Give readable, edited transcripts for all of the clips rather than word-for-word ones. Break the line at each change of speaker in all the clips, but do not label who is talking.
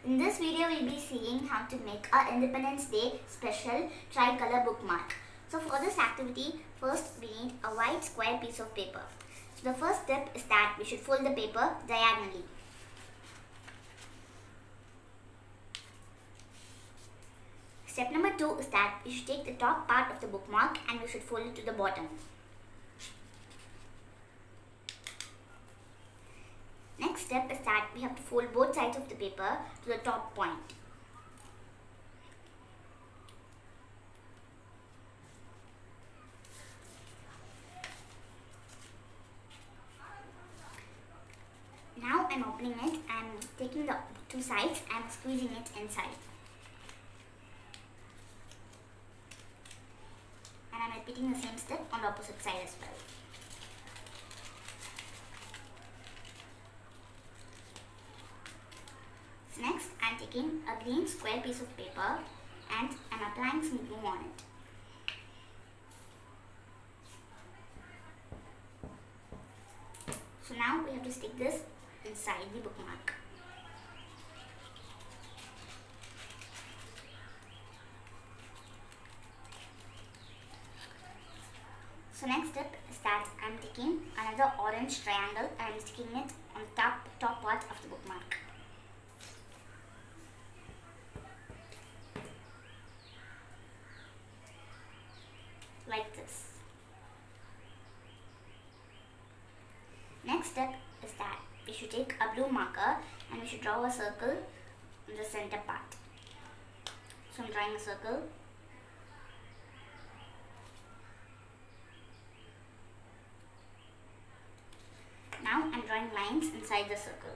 In this video, we'll be seeing how to make a Independence Day special tricolor bookmark. So for this activity, first we need a white square piece of paper. So the first step is that we should fold the paper diagonally. Step number 2 is that we should take the top part of the bookmark and we should fold it to the bottom. Next step is that we have to fold both sides of the paper to the top point. Now I'm opening it and taking the two sides and squeezing it inside. And I'm repeating the same step on the opposite side as well. So next, I'm taking a green square piece of paper and I'm applying some glue on it. So now we have to stick this inside the bookmark. So next step is that I'm taking another orange triangle and I'm sticking it on the top part of the bookmark. Like this. Next step is that we should take a blue marker and we should draw a circle in the center part. So I'm drawing a circle. Now I'm drawing lines inside the circle.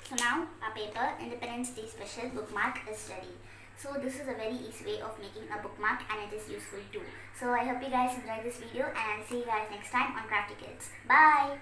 So now our paper Independence Day Special Bookmark is ready. So this is a very easy way of making a bookmark and it is useful too. So I hope you guys enjoyed this video and I'll see you guys next time on Crafty Kids. Bye!